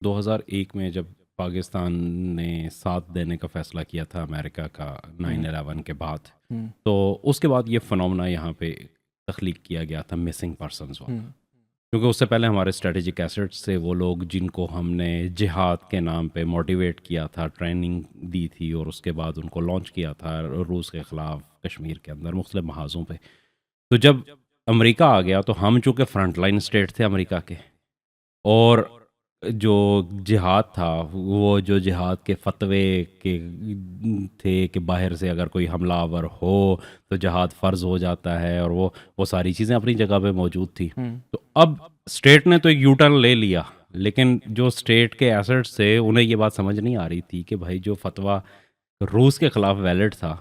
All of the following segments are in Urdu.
2001 میں جب پاکستان نے ساتھ دینے کا فیصلہ کیا تھا امریکہ کا 9/11 کے بعد، تو اس کے بعد یہ فنومنا یہاں پہ تخلیق کیا گیا تھا مسنگ پرسنز والا، کیونکہ اس سے پہلے ہمارے اسٹریٹجک ایسٹس سے وہ لوگ جن کو ہم نے جہاد کے نام پہ موٹیویٹ کیا تھا، ٹریننگ دی تھی، اور اس کے بعد ان کو لانچ کیا تھا روس کے خلاف کشمیر کے اندر مختلف محاذوں پہ. تو جب امریکہ آ گیا تو ہم چونکہ فرنٹ لائن اسٹیٹ تھے امریکہ کے، اور جو جہاد تھا وہ جو جہاد کے فتوے کے تھے کہ باہر سے اگر کوئی حملہ آور ہو تو جہاد فرض ہو جاتا ہے، اور وہ ساری چیزیں اپنی جگہ پہ موجود تھی. تو اب اسٹیٹ نے تو ایک یو ٹرن لے لیا، لیکن جو اسٹیٹ کے ایسٹس تھے انہیں یہ بات سمجھ نہیں آ رہی تھی کہ بھائی جو فتویٰ روس کے خلاف ویلڈ تھا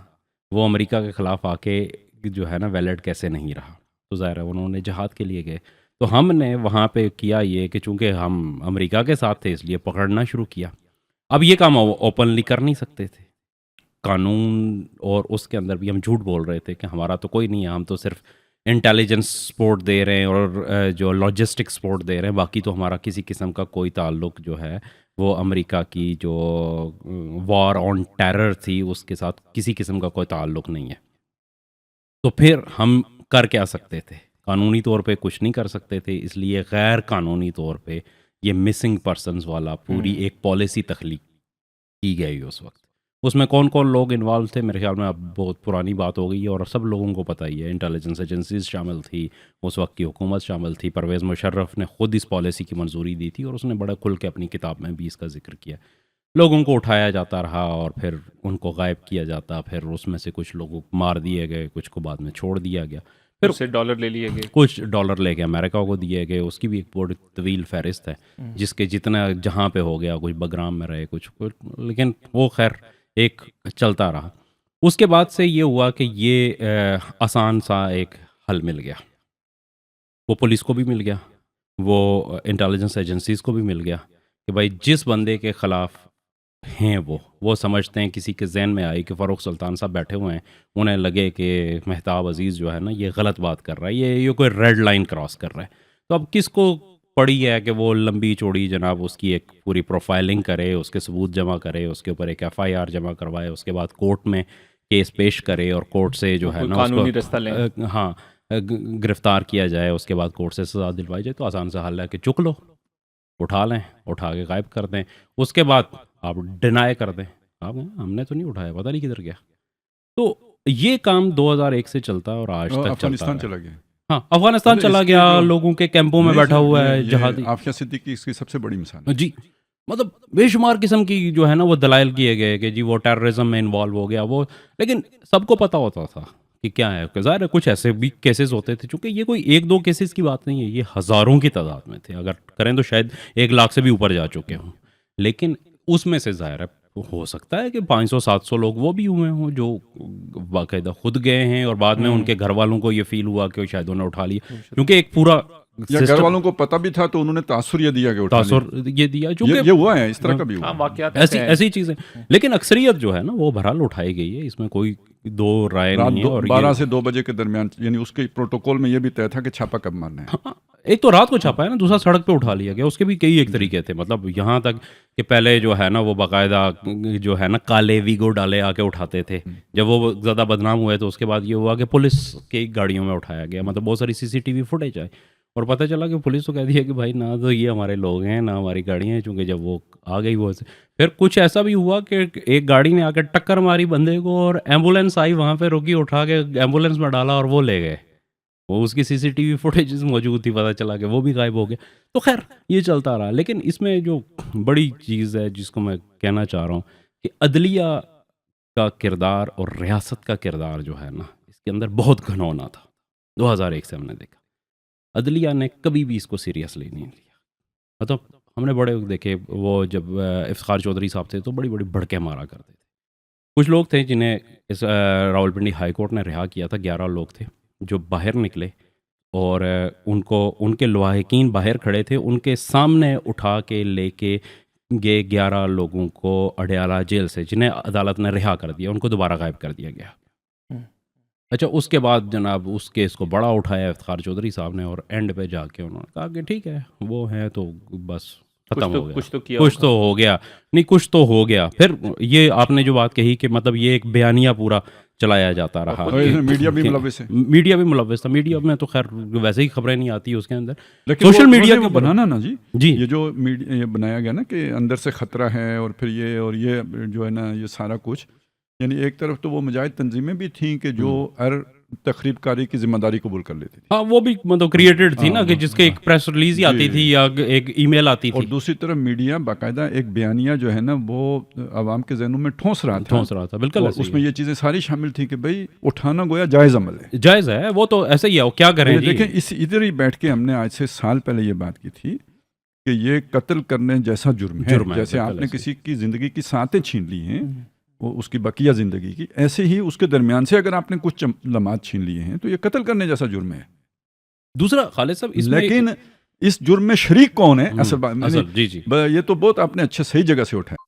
وہ امریکہ کے خلاف آ کے جو ہے نا ویلڈ کیسے نہیں رہا. تو ظاہر ہے انہوں نے جہاد کے لیے گئے. تو ہم نے وہاں پہ کیا یہ کہ چونکہ ہم امریکہ کے ساتھ تھے اس لیے پکڑنا شروع کیا. اب یہ کام اوپنلی کر نہیں سکتے تھے قانون، اور اس کے اندر بھی ہم جھوٹ بول رہے تھے کہ ہمارا تو کوئی نہیں ہے، ہم تو صرف انٹیلیجنس سپورٹ دے رہے ہیں اور جو لاجسٹک سپورٹ دے رہے ہیں، باقی تو ہمارا کسی قسم کا کوئی تعلق جو ہے وہ امریکہ کی جو وار آن ٹیرر تھی اس کے ساتھ کسی قسم کا کوئی تعلق نہیں ہے. تو پھر ہم کر کیا سکتے تھے؟ قانونی طور پہ کچھ نہیں کر سکتے تھے، اس لیے غیر قانونی طور پہ یہ مسنگ پرسنز والا پوری ایک پالیسی تخلیق کی گئی اس وقت. اس میں کون کون لوگ انوالو تھے میرے خیال میں اب بہت پرانی بات ہو گئی ہے اور سب لوگوں کو پتہ ہی ہے. انٹیلیجنس ایجنسیز شامل تھی، اس وقت کی حکومت شامل تھی، پرویز مشرف نے خود اس پالیسی کی منظوری دی تھی اور اس نے بڑا کھل کے اپنی کتاب میں بھی اس کا ذکر کیا. لوگوں کو اٹھایا جاتا رہا اور پھر ان کو غائب کیا جاتا، پھر اس میں سے کچھ لوگوں کو مار دیے گئے، کچھ کو بعد میں چھوڑ دیا گیا، پھر اس سے ڈالر لے لیے گئے، کچھ ڈالر لے کے امریکہ کو دیے گئے. اس کی بھی ایک بڑی طویل فہرست ہے جس کے جتنا جہاں پہ ہو گیا، کچھ بگرام میں رہے، کچھ لیکن وہ خیر ایک چلتا رہا. اس کے بعد سے یہ ہوا کہ یہ آسان سا ایک حل مل گیا، وہ پولیس کو بھی مل گیا، وہ انٹیلیجنس ایجنسیز کو بھی مل گیا کہ بھائی جس بندے کے خلاف ہیں وہ سمجھتے ہیں، کسی کے ذہن میں آئی کہ فاروق سلطان صاحب بیٹھے ہوئے ہیں، انہیں لگے کہ مہتاب عزیز جو ہے نا یہ غلط بات کر رہا ہے، یہ کوئی ریڈ لائن کراس کر رہا ہے. تو اب کس کو پڑی ہے کہ وہ لمبی چوڑی جناب اس کی ایک پوری پروفائلنگ کرے، اس کے ثبوت جمع کرے، اس کے اوپر ایک FIR جمع کروائے، اس کے بعد کورٹ میں کیس پیش کرے اور کورٹ سے جو ہے نا اس قانونی رستہ لیں. کو ہاں گرفتار کیا جائے، اس کے بعد کورٹ سے سزا دلوائی جائے. تو آسان سا حل ہے کہ چک لو، اٹھا لیں، اٹھا کے غائب کر دیں، اس کے بعد آپ ڈینائی کر دیں، آپ ہم نے تو نہیں اٹھایا، پتہ نہیں کدھر گیا. تو یہ کام 2001 سے چلتا ہے اور آج تک چلتا افغانستان ہے. چلا گیا. ہاں افغانستان چلا گیا، لوگوں کے کیمپوں میں بیٹھا ہوا ہے جہادی. عافیہ صدیقی اس کی سب سے بڑی مثال ہے. جی مطلب بے شمار قسم کی جو ہے نا وہ دلائل کیے گئے کہ جی وہ ٹیررزم میں انوالو ہو گیا وہ، لیکن سب کو پتہ ہوتا تھا کہ کیا ہے. ظاہر ہے کچھ ایسے بھی کیسز ہوتے تھے، چونکہ یہ کوئی ایک دو کیسز کی بات نہیں ہے، یہ ہزاروں کی تعداد میں تھے، اگر کریں تو شاید 1 لاکھ سے بھی اوپر جا چکے ہوں. لیکن اس میں سے ظاہر ہے ہو سکتا ہے کہ 500-700 لوگ وہ بھی ہوئے ہوں جو باقاعدہ خود گئے ہیں اور بعد میں ان کے گھر والوں کو یہ فیل ہوا کہ شاید انہیں اٹھا لیا، کیونکہ ایک پورا یا گھر والوں کو پتہ بھی تھا تو انہوں نے تاثر یہ دیا کہ اٹھا لیا. تاثر یہ دیا، یہ ہوا ہے، اس طرح کا بھی ہوا. واقعات ایسی چیزیں. لیکن اکثریت جو ہے نا وہ بہرحال اٹھائی گئی ہے، اس میں کوئی دو رائے نہیں ہے. اور 12 سے 2 بجے کے درمیان، یعنی اس کے پروٹوکول میں یہ بھی طے تھا کہ چھاپا کب مارنا ہے. ایک تو رات کو چھاپا ہے نا، دوسرا سڑک پہ اٹھا لیا گیا. اس کے بھی کئی ایک طریقے تھے، مطلب یہاں تک کہ پہلے جو ہے نا وہ باقاعدہ جو ہے نا کالے ویگو ڈالے آ کے اٹھاتے تھے. جب وہ زیادہ بدنام ہوئے تو اس کے بعد یہ ہوا کہ پولیس کی گاڑیوں میں اٹھایا گیا، مطلب بہت ساری CCTV فوٹیج آئی اور پتہ چلا کہ پولیس کو کہہ دیا کہ بھائی نہ تو یہ ہمارے لوگ ہیں نہ ہماری گاڑیاں ہیں. چونکہ جب وہ آ گئی وہ پھر کچھ ایسا بھی ہوا کہ ایک گاڑی نے آ کے ٹکر ماری بندے کو اور ایمبولینس آئی وہاں پہ روکی، اٹھا کے ایمبولینس میں ڈالا اور وہ لے گئے. وہ اس کی CCTV فوٹیجز موجود تھی، پتہ چلا کہ وہ بھی غائب ہو گیا. تو خیر یہ چلتا رہا. لیکن اس میں جو بڑی چیز ہے جس کو میں کہنا چاہ رہا ہوں کہ عدلیہ کا کردار اور ریاست کا کردار جو ہے نا اس کے اندر بہت گھنونا تھا. 2001 سے ہم نے دیکھا عدلیہ نے کبھی بھی اس کو سیریسلی نہیں لیا. مطلب ہم نے بڑے دیکھے وہ جب افتخار چودھری صاحب تھے تو بڑی بڑی بھڑکیں مارا کرتے تھے. کچھ لوگ تھے جنہیں اس راولپنڈی ہائی کورٹ نے رہا کیا تھا، 11 لوگ تھے جو باہر نکلے اور ان کے لواحقین باہر کھڑے تھے، ان کے سامنے اٹھا کے لے کے گئے 11 لوگوں کو اڈیالہ جیل سے، جنہیں عدالت نے رہا کر دیا، ان کو دوبارہ غائب کر دیا گیا. اچھا اس کے بعد جناب اس کیس کو بڑا اٹھایا افتخار چودھری صاحب نے اور اینڈ پہ جا کے انہوں نے کہا کہ ٹھیک ہے وہ ہیں تو بس ختم ہو گیا، کچھ تو کیا کچھ تو ہو گیا، نہیں کچھ تو ہو گیا. پھر یہ آپ نے جو بات کہی کہ مطلب یہ ایک بیانیہ پورا چلایا جاتا رہا. میڈیا بھی ملوث ہے. میڈیا بھی ملوث تھا. میڈیا میں تو خیر ویسے ہی خبریں نہیں آتی اس کے اندر. لیکن سوشل میڈیا کو بنانا نا جی یہ جو یہ بنایا گیا نا کہ اندر سے خطرہ ہے اور پھر یہ جو ہے نا یہ سارا کچھ، یعنی ایک طرف تو وہ مجاہد تنظیمیں بھی تھیں کہ جو ہر تخریب کاری کی ذمہ داری قبول کر لیتی تھی. ہاں وہ بھی مطلب کریٹڈ تھی نا کہ جس کے ایک پریس ریلیز ہی آتی تھی یا ایک ای میل آتی اور تھی. دوسری طرف میڈیا باقاعدہ ایک بیانیہ جو ہے نا وہ عوام کے ذہنوں میں ٹھونس رہا تھا. بالکل اور اس میں یہ چیزیں ساری شامل تھیں کہ بھائی اٹھانا گویا جائز عمل ہے، جائز ہے، وہ تو ایسے ہی ہے، وہ کیا کریں. دیکھیں ادھر ہی بیٹھ کے ہم نے آج سے سال پہلے یہ بات کی تھی کہ یہ قتل کرنے جیسا جرم ہے. جیسے آپ نے کسی کی زندگی کی ساتیں چھین لی ہیں، وہ اس کی بقیہ زندگی کی، ایسے ہی اس کے درمیان سے اگر آپ نے کچھ لمحات چھین لیے ہیں تو یہ قتل کرنے جیسا جرم ہے. دوسرا خالد صاحب اس میں لیکن اس جرم میں شریک کون ہے اصل بات جی یہ تو بہت آپ نے اچھے صحیح جگہ سے اٹھایا.